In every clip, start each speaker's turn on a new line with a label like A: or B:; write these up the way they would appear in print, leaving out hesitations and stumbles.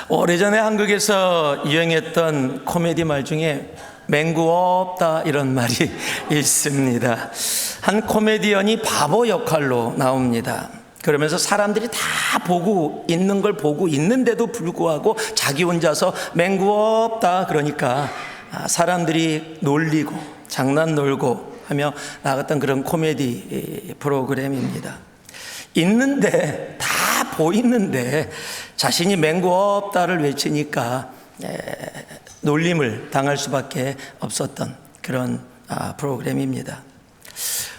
A: 오래전에 한국에서 유행했던 코미디 말 중에 맹구 없다 이런 말이 있습니다. 한 코미디언이 바보 역할로 나옵니다. 그러면서 사람들이 다 보고 있는 걸 보고 있는데도 불구하고 자기 혼자서 맹구 없다 그러니까 사람들이 놀리고 장난 놀고 하며 나갔던 그런 코미디 프로그램입니다. 있는데 다 보이는데 자신이 맹구 없다를 외치니까 놀림을 당할 수밖에 없었던 그런 프로그램입니다.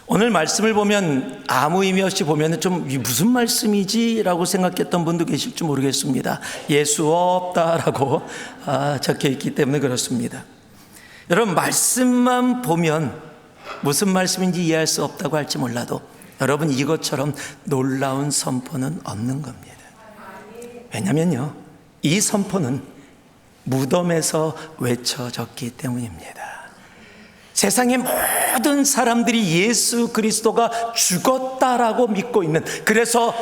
A: 오늘 말씀을 보면 아무 의미 없이 보면 좀 무슨 말씀이지? 라고 생각했던 분도 계실지 모르겠습니다. 예수 없다라고 적혀 있기 때문에 그렇습니다. 여러분, 말씀만 보면 무슨 말씀인지 이해할 수 없다고 할지 몰라도 여러분, 이것처럼 놀라운 선포는 없는 겁니다. 왜냐면요, 이 선포는 무덤에서 외쳐졌기 때문입니다. 세상의 모든 사람들이 예수 그리스도가 죽었다라고 믿고 있는, 그래서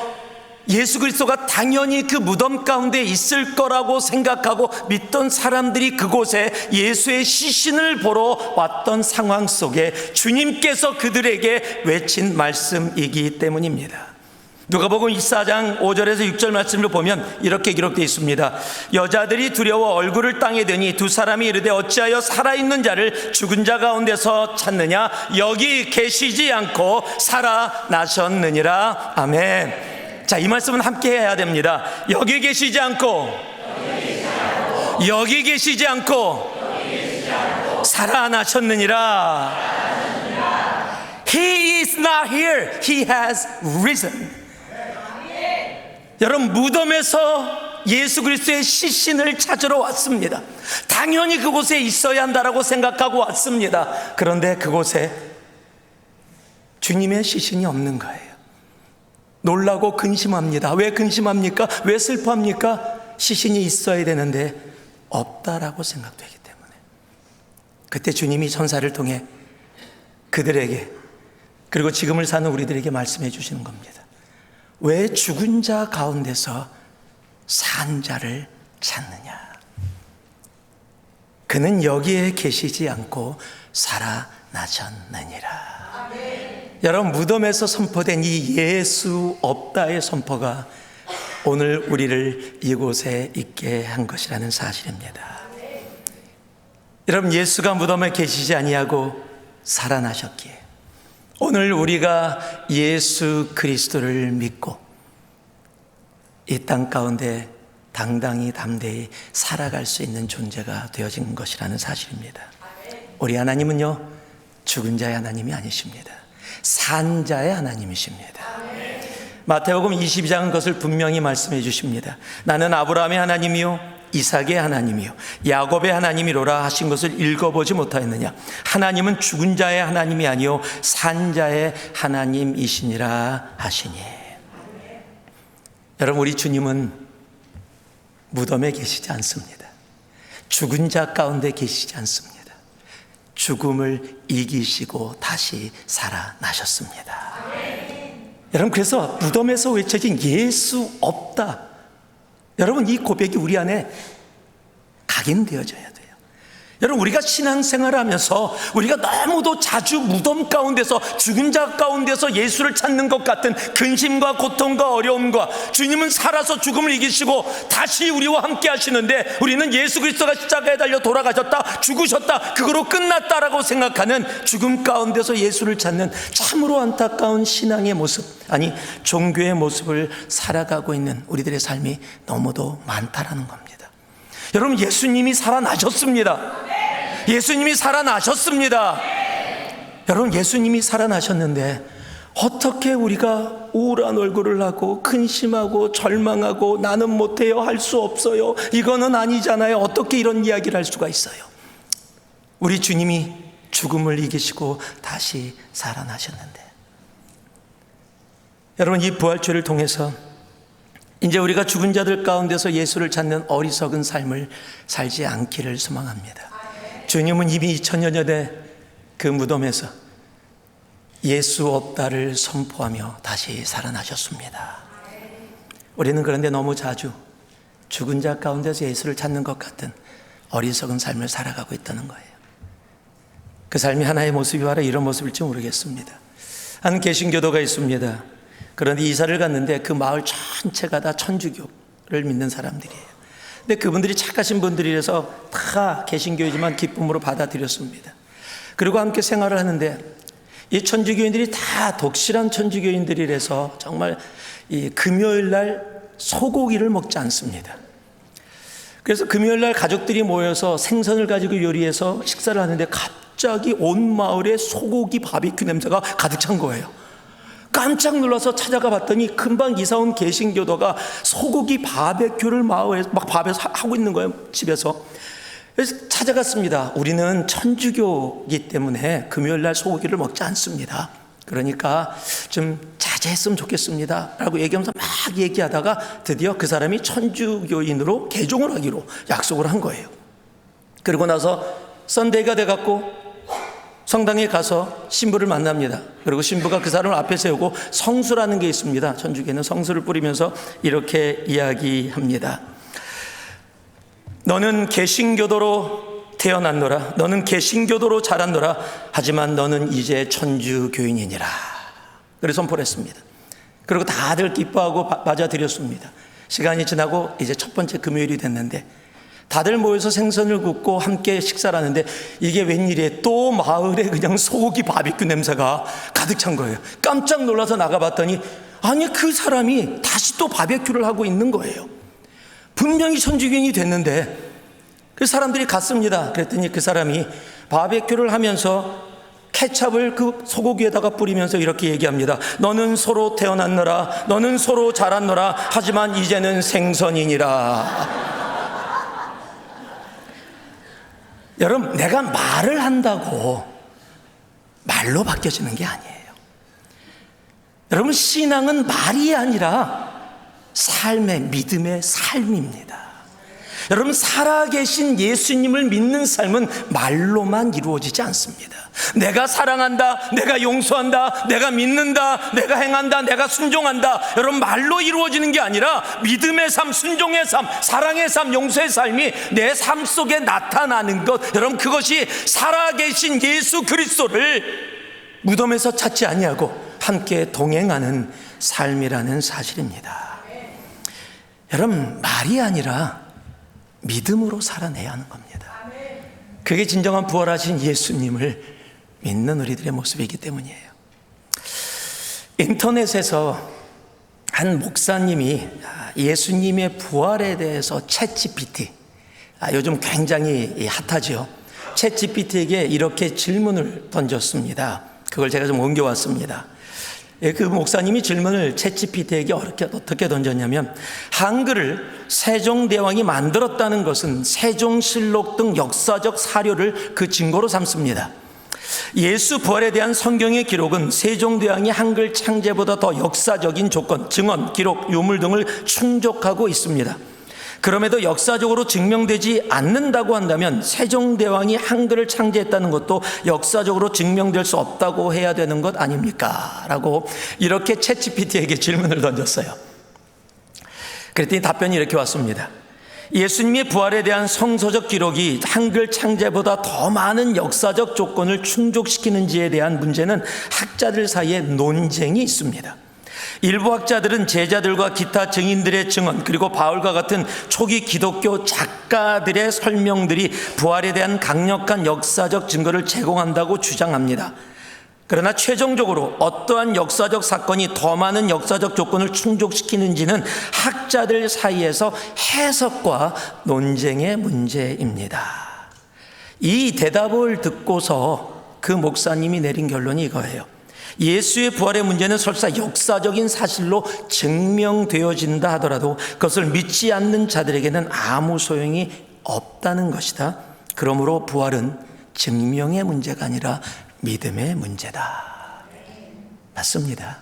A: 예수 그리스도가 당연히 그 무덤 가운데 있을 거라고 생각하고 믿던 사람들이 그곳에 예수의 시신을 보러 왔던 상황 속에 주님께서 그들에게 외친 말씀이기 때문입니다. 누가복음 24장 5절에서 6절 말씀을 보면 이렇게 기록되어 있습니다. 여자들이 두려워 얼굴을 땅에 드니 두 사람이 이르되 어찌하여 살아있는 자를 죽은 자 가운데서 찾느냐? 여기 계시지 않고 살아나셨느니라. 아멘. 자, 이 말씀은 함께 해야 됩니다. 여기 계시지 않고 여기 계시지 않고 살아나셨느니라. He is not here. He has risen. 여러분, 무덤에서 예수 그리스도의 시신을 찾으러 왔습니다. 당연히 그곳에 있어야 한다라고 생각하고 왔습니다. 그런데 그곳에 주님의 시신이 없는 거예요. 놀라고 근심합니다. 왜 근심합니까? 왜 슬퍼합니까? 시신이 있어야 되는데 없다라고 생각되기 때문에. 그때 주님이 천사를 통해 그들에게, 그리고 지금을 사는 우리들에게 말씀해 주시는 겁니다. 왜 죽은 자 가운데서 산 자를 찾느냐? 그는 여기에 계시지 않고 살아나셨느니라. 아멘. 여러분, 무덤에서 선포된 이 예수 없다의 선포가 오늘 우리를 이곳에 있게 한 것이라는 사실입니다. 아멘. 여러분, 예수가 무덤에 계시지 아니하고 살아나셨기에 오늘 우리가 예수 그리스도를 믿고 이 땅 가운데 당당히 담대히 살아갈 수 있는 존재가 되어진 것이라는 사실입니다. 우리 하나님은요, 죽은 자의 하나님이 아니십니다. 산 자의 하나님이십니다. 마태복음 22장은 그것을 분명히 말씀해 주십니다. 나는 아브라함의 하나님이요 이삭의 하나님이요 야곱의 하나님이로라 하신 것을 읽어보지 못하였느냐? 하나님은 죽은 자의 하나님이 아니요 산 자의 하나님이시니라 하시니. 여러분, 우리 주님은 무덤에 계시지 않습니다. 죽은 자 가운데 계시지 않습니다. 죽음을 이기시고 다시 살아나셨습니다. 여러분, 그래서 무덤에서 외쳐진 예수 없다, 여러분, 이 고백이 우리 안에 각인되어져야 돼요. 여러분, 우리가 신앙생활을 하면서 우리가 너무도 자주 무덤 가운데서, 죽은 자 가운데서 예수를 찾는 것 같은 근심과 고통과 어려움과, 주님은 살아서 죽음을 이기시고 다시 우리와 함께 하시는데 우리는 예수 그리스도가 십자가에 달려 돌아가셨다, 죽으셨다, 그거로 끝났다라고 생각하는 죽음 가운데서 예수를 찾는 참으로 안타까운 신앙의 모습, 아니 종교의 모습을 살아가고 있는 우리들의 삶이 너무도 많다라는 겁니다. 여러분, 예수님이 살아나셨습니다. 예수님이 살아나셨습니다. 여러분, 예수님이 살아나셨는데 어떻게 우리가 우울한 얼굴을 하고 근심하고 절망하고 나는 못해요, 할 수 없어요, 이거는 아니잖아요, 어떻게 이런 이야기를 할 수가 있어요? 우리 주님이 죽음을 이기시고 다시 살아나셨는데, 여러분, 이 부활주를 통해서 이제 우리가 죽은 자들 가운데서 예수를 찾는 어리석은 삶을 살지 않기를 소망합니다. 주님은 이미 2000여 년 전에 그 무덤에서 예수 없다를 선포하며 다시 살아나셨습니다. 우리는 그런데 너무 자주 죽은 자 가운데서 예수를 찾는 것 같은 어리석은 삶을 살아가고 있다는 거예요. 그 삶이 하나의 모습이 바로 이런 모습일지 모르겠습니다. 한 개신교도가 있습니다. 그런데 이사를 갔는데 그 마을 전체가 다 천주교를 믿는 사람들이에요. 근데 그분들이 착하신 분들이라서 다 개신교이지만 기쁨으로 받아들였습니다. 그리고 함께 생활을 하는데 이 천주교인들이 다 독실한 천주교인들이라서 정말 이 금요일 날 소고기를 먹지 않습니다. 그래서 금요일 날 가족들이 모여서 생선을 가지고 요리해서 식사를 하는데 갑자기 온 마을에 소고기 바비큐 냄새가 가득 찬 거예요. 깜짝 놀라서 찾아가 봤더니 금방 이사 온 개신교도가 소고기 바베큐를 마을에서 막 밥에서 하고 있는 거예요, 집에서. 그래서 찾아갔습니다. 우리는 천주교이기 때문에 금요일 날 소고기를 먹지 않습니다. 그러니까 좀 자제했으면 좋겠습니다 라고 얘기하면서 막 얘기하다가 드디어 그 사람이 천주교인으로 개종을 하기로 약속을 한 거예요. 그리고 나서 썬데이가 돼갖고 성당에 가서 신부를 만납니다. 그리고 신부가 그 사람을 앞에 세우고 성수라는 게 있습니다. 천주교는 성수를 뿌리면서 이렇게 이야기합니다. 너는 개신교도로 태어났노라. 너는 개신교도로 자랐노라. 하지만 너는 이제 천주교인이니라. 그래서 선포를 했습니다. 그리고 다들 기뻐하고 맞아들였습니다. 시간이 지나고 이제 첫 번째 금요일이 됐는데 다들 모여서 생선을 굽고 함께 식사를 하는데 이게 웬일이에요? 또 마을에 그냥 소고기 바비큐 냄새가 가득 찬 거예요. 깜짝 놀라서 나가봤더니 아니 그 사람이 다시 또 바비큐를 하고 있는 거예요. 분명히 천주교인이 됐는데 그 사람들이 갔습니다. 그랬더니 그 사람이 바비큐를 하면서 케찹을 그 소고기에다가 뿌리면서 이렇게 얘기합니다. 너는 소로 태어났노라. 너는 소로 자랐노라. 하지만 이제는 생선이니라. 여러분, 내가 말을 한다고 말로 바뀌어지는 게 아니에요. 여러분, 신앙은 말이 아니라 삶의 믿음의 삶입니다. 여러분, 살아계신 예수님을 믿는 삶은 말로만 이루어지지 않습니다. 내가 사랑한다, 내가 용서한다, 내가 믿는다, 내가 행한다, 내가 순종한다. 여러분, 말로 이루어지는 게 아니라 믿음의 삶, 순종의 삶, 사랑의 삶, 용서의 삶이 내 삶 속에 나타나는 것. 여러분, 그것이 살아계신 예수 그리스도를 무덤에서 찾지 아니하고 함께 동행하는 삶이라는 사실입니다. 여러분, 말이 아니라 믿음으로 살아내야 하는 겁니다. 그게 진정한 부활하신 예수님을 믿는 우리들의 모습이기 때문이에요. 인터넷에서 한 목사님이 예수님의 부활에 대해서 챗GPT, 요즘 굉장히 핫하죠. 챗GPT에게 이렇게 질문을 던졌습니다. 그걸 제가 좀 옮겨왔습니다. 그 목사님이 질문을 챗GPT에게 어떻게 던졌냐면, 한글을 세종대왕이 만들었다는 것은 세종실록 등 역사적 사료를 그 증거로 삼습니다. 예수 부활에 대한 성경의 기록은 세종대왕이 한글 창제보다 더 역사적인 조건, 증언, 기록, 유물 등을 충족하고 있습니다. 그럼에도 역사적으로 증명되지 않는다고 한다면 세종대왕이 한글을 창제했다는 것도 역사적으로 증명될 수 없다고 해야 되는 것 아닙니까? 라고 이렇게 챗GPT에게 질문을 던졌어요. 그랬더니 답변이 이렇게 왔습니다. 예수님의 부활에 대한 성서적 기록이 한글 창제보다 더 많은 역사적 조건을 충족시키는지에 대한 문제는 학자들 사이에 논쟁이 있습니다. 일부 학자들은 제자들과 기타 증인들의 증언, 그리고 바울과 같은 초기 기독교 작가들의 설명들이 부활에 대한 강력한 역사적 증거를 제공한다고 주장합니다. 그러나 최종적으로 어떠한 역사적 사건이 더 많은 역사적 조건을 충족시키는지는 학자들 사이에서 해석과 논쟁의 문제입니다. 이 대답을 듣고서 그 목사님이 내린 결론이 이거예요. 예수의 부활의 문제는 설사 역사적인 사실로 증명되어진다 하더라도 그것을 믿지 않는 자들에게는 아무 소용이 없다는 것이다. 그러므로 부활은 증명의 문제가 아니라 믿음의 문제다. 맞습니다.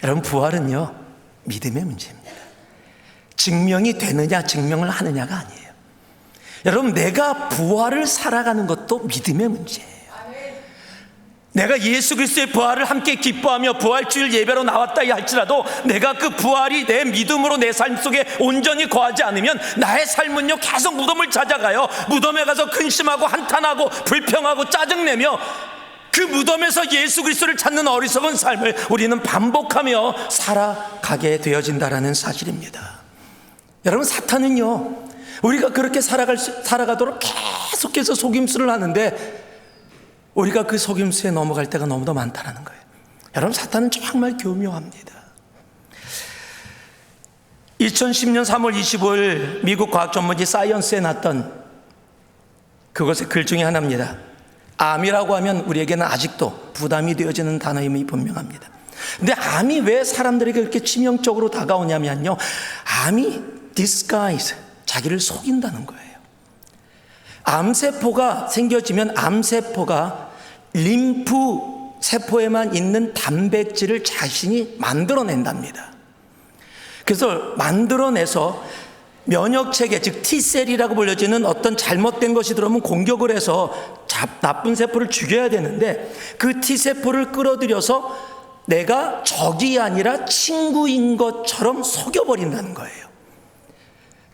A: 여러분, 부활은요, 믿음의 문제입니다. 증명이 되느냐 증명을 하느냐가 아니에요. 여러분, 내가 부활을 살아가는 것도 믿음의 문제예요. 내가 예수 그리스도의 부활을 함께 기뻐하며 부활주일 예배로 나왔다 할지라도 내가 그 부활이 내 믿음으로 내 삶 속에 온전히 거하지 않으면 나의 삶은요 계속 무덤을 찾아가요. 무덤에 가서 근심하고 한탄하고 불평하고 짜증내며 그 무덤에서 예수 그리스도를 찾는 어리석은 삶을 우리는 반복하며 살아가게 되어진다는 사실입니다. 여러분, 사탄은요 우리가 그렇게 살아가도록 계속해서 속임수를 하는데 우리가 그 속임수에 넘어갈 때가 너무도 많다는 거예요. 여러분, 사탄은 정말 교묘합니다. 2010년 3월 25일 미국 과학 전문지 사이언스에 났던 그것의 글 중에 하나입니다. 암이라고 하면 우리에게는 아직도 부담이 되어지는 단어임이 분명합니다. 근데 암이 왜 사람들에게 그렇게 치명적으로 다가오냐면요, 암이 disguise, 자기를 속인다는 거예요. 암세포가 생겨지면 암세포가 림프 세포에만 있는 단백질을 자신이 만들어낸답니다. 그래서 만들어내서 면역체계, 즉 T셀이라고 불려지는 어떤 잘못된 것이 들어오면 공격을 해서 나쁜 세포를 죽여야 되는데 그 T세포를 끌어들여서 내가 적이 아니라 친구인 것처럼 속여버린다는 거예요.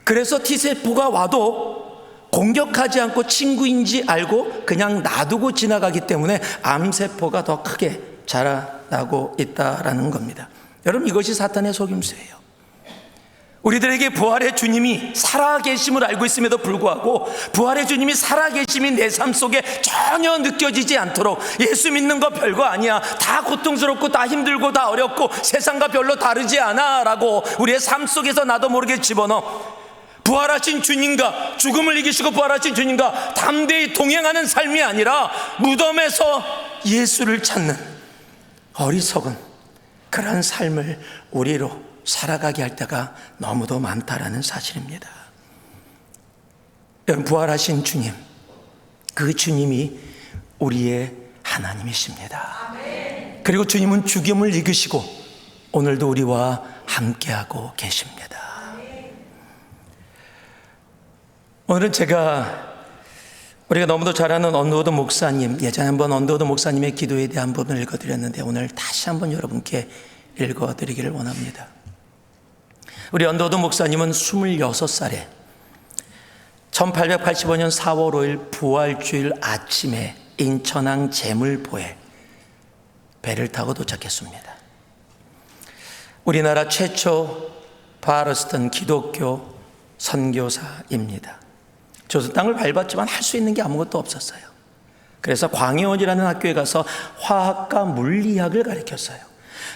A: 그래서 T세포가 와도 공격하지 않고 친구인지 알고 그냥 놔두고 지나가기 때문에 암세포가 더 크게 자라나고 있다는 겁니다. 여러분, 이것이 사탄의 속임수예요. 우리들에게 부활의 주님이 살아계심을 알고 있음에도 불구하고 부활의 주님이 살아계심이 내 삶 속에 전혀 느껴지지 않도록 예수 믿는 거 별거 아니야, 다 고통스럽고 다 힘들고 다 어렵고 세상과 별로 다르지 않아 라고 우리의 삶 속에서 나도 모르게 집어넣어 부활하신 주님과 죽음을 이기시고 부활하신 주님과 담대히 동행하는 삶이 아니라 무덤에서 예수를 찾는 어리석은 그런 삶을 우리로 살아가게 할 때가 너무도 많다라는 사실입니다. 여러분, 부활하신 주님, 그 주님이 우리의 하나님이십니다. 그리고 주님은 죽음을 이기시고 오늘도 우리와 함께하고 계십니다. 오늘은 우리가 너무도 잘 아는 언더우드 목사님, 예전에 한번 언더우드 목사님의 기도에 대한 부분을 읽어드렸는데 오늘 다시 한번 여러분께 읽어드리기를 원합니다. 우리 언더우드 목사님은 26살에 1885년 4월 5일 부활주일 아침에 인천항 제물포에 배를 타고 도착했습니다. 우리나라 최초 바르스턴 기독교 선교사입니다. 조선 땅을 밟았지만 할 수 있는 게 아무것도 없었어요. 그래서 광해원이라는 학교에 가서 화학과 물리학을 가르쳤어요.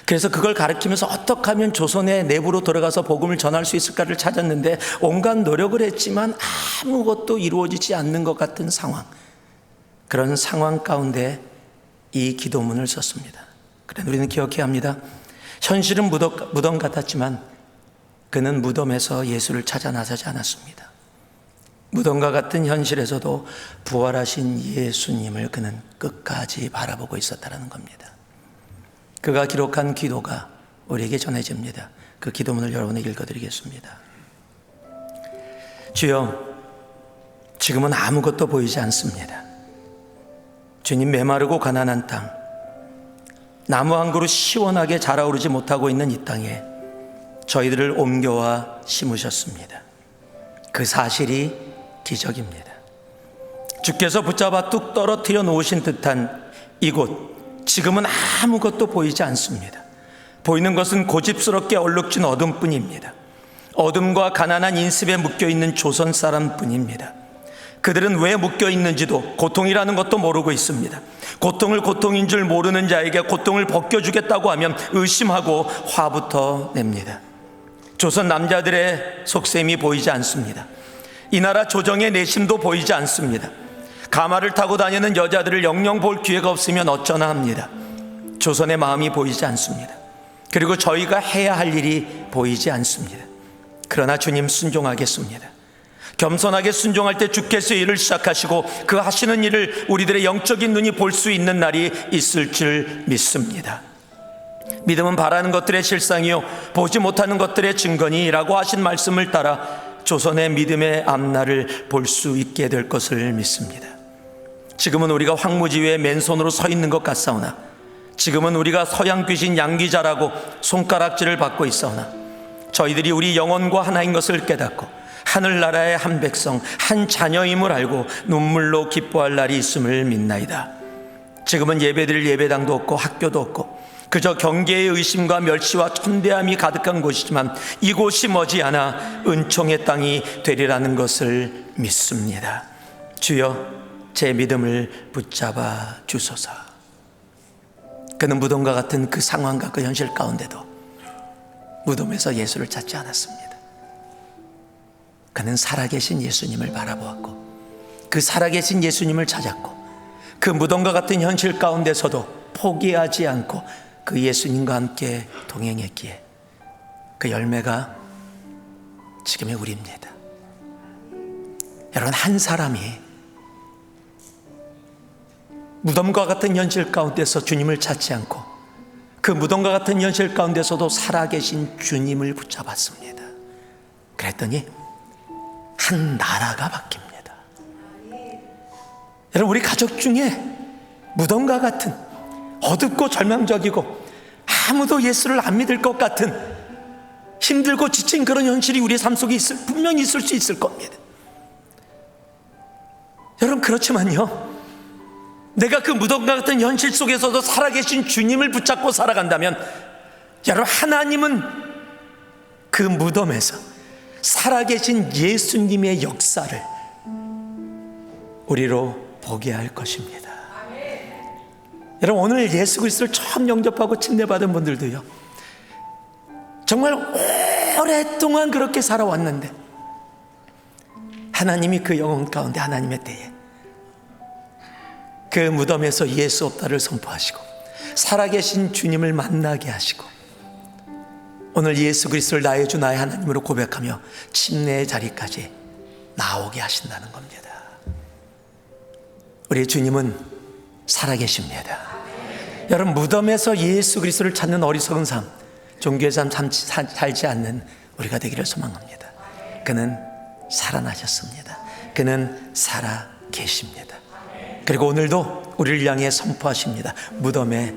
A: 그래서 그걸 가르치면서 어떻게 하면 조선의 내부로 들어가서 복음을 전할 수 있을까를 찾았는데 온갖 노력을 했지만 아무것도 이루어지지 않는 것 같은 상황, 그런 상황 가운데 이 기도문을 썼습니다. 그래, 우리는 기억해야 합니다. 현실은 무덤 같았지만 그는 무덤에서 예수를 찾아 나서지 않았습니다. 무덤과 같은 현실에서도 부활하신 예수님을 그는 끝까지 바라보고 있었다는 겁니다. 그가 기록한 기도가 우리에게 전해집니다. 그 기도문을 여러분에게 읽어드리겠습니다. 주여, 지금은 아무것도 보이지 않습니다. 주님, 메마르고 가난한 땅, 나무 한 그루 시원하게 자라오르지 못하고 있는 이 땅에 저희들을 옮겨와 심으셨습니다. 그 사실이 기적입니다. 주께서 붙잡아 뚝 떨어뜨려 놓으신 듯한 이곳, 지금은 아무것도 보이지 않습니다. 보이는 것은 고집스럽게 얼룩진 어둠뿐입니다. 어둠과 가난한 인습에 묶여있는 조선 사람뿐입니다. 그들은 왜 묶여있는지도 고통이라는 것도 모르고 있습니다. 고통을 고통인 줄 모르는 자에게 고통을 벗겨주겠다고 하면 의심하고 화부터 냅니다. 조선 남자들의 속셈이 보이지 않습니다. 이 나라 조정의 내심도 보이지 않습니다. 가마를 타고 다니는 여자들을 영영 볼 기회가 없으면 어쩌나 합니다. 조선의 마음이 보이지 않습니다. 그리고 저희가 해야 할 일이 보이지 않습니다. 그러나 주님, 순종하겠습니다. 겸손하게 순종할 때 주께서 일을 시작하시고 그 하시는 일을 우리들의 영적인 눈이 볼 수 있는 날이 있을 줄 믿습니다. 믿음은 바라는 것들의 실상이요 보지 못하는 것들의 증거니라고 하신 말씀을 따라 조선의 믿음의 앞날을 볼 수 있게 될 것을 믿습니다. 지금은 우리가 황무지위에 맨손으로 서 있는 것 같사오나 지금은 우리가 서양 귀신 양귀자라고 손가락질을 받고 있사오나 저희들이 우리 영혼과 하나인 것을 깨닫고 하늘나라의 한 백성 한 자녀임을 알고 눈물로 기뻐할 날이 있음을 믿나이다. 지금은 예배드릴 예배당도 없고 학교도 없고 그저 경계의 의심과 멸시와 천대함이 가득한 곳이지만 이곳이 머지않아 은총의 땅이 되리라는 것을 믿습니다. 주여, 제 믿음을 붙잡아 주소서. 그는 무덤과 같은 그 상황과 그 현실 가운데도 무덤에서 예수를 찾지 않았습니다. 그는 살아계신 예수님을 바라보았고 그 살아계신 예수님을 찾았고 그 무덤과 같은 현실 가운데서도 포기하지 않고 그 예수님과 함께 동행했기에 그 열매가 지금의 우리입니다. 여러분, 한 사람이 무덤과 같은 현실 가운데서 주님을 찾지 않고 그 무덤과 같은 현실 가운데서도 살아계신 주님을 붙잡았습니다. 그랬더니 한 나라가 바뀝니다. 여러분, 우리 가족 중에 무덤과 같은 어둡고 절망적이고 아무도 예수를 안 믿을 것 같은 힘들고 지친 그런 현실이 우리 삶 속에 분명히 있을 수 있을 겁니다. 여러분, 그렇지만요, 내가 그 무덤과 같은 현실 속에서도 살아계신 주님을 붙잡고 살아간다면 여러분, 하나님은 그 무덤에서 살아계신 예수님의 역사를 우리로 보게 할 것입니다. 여러분, 오늘 예수 그리스도를 처음 영접하고 침례받은 분들도요, 정말 오랫동안 그렇게 살아왔는데 하나님이 그 영혼 가운데 하나님의 때에 그 무덤에서 예수 없다를 선포하시고 살아계신 주님을 만나게 하시고 오늘 예수 그리스도를 나의 주 나의 하나님으로 고백하며 침례의 자리까지 나오게 하신다는 겁니다. 우리 주님은 살아계십니다. 여러분, 무덤에서 예수 그리스도를 찾는 어리석은 삶, 종교의 삶 살지 않는 우리가 되기를 소망합니다. 그는 살아나셨습니다. 그는 살아계십니다. 그리고 오늘도 우리를 향해 선포하십니다. 무덤에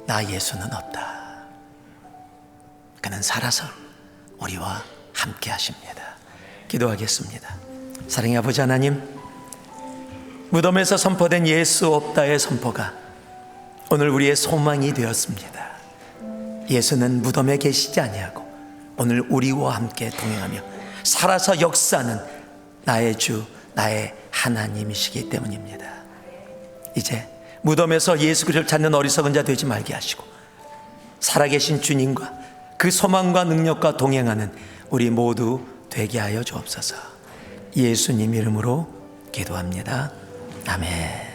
A: 나 예수는 없다. 그는 살아서 우리와 함께 하십니다. 기도하겠습니다. 사랑의 아버지 하나님, 무덤에서 선포된 예수 없다의 선포가 오늘 우리의 소망이 되었습니다. 예수는 무덤에 계시지 아니하고 오늘 우리와 함께 동행하며 살아서 역사하는 나의 주, 나의 하나님이시기 때문입니다. 이제 무덤에서 예수 그리스도를 찾는 어리석은 자 되지 말게 하시고 살아계신 주님과 그 소망과 능력과 동행하는 우리 모두 되게 하여 주옵소서. 예수님 이름으로 기도합니다. 아멘.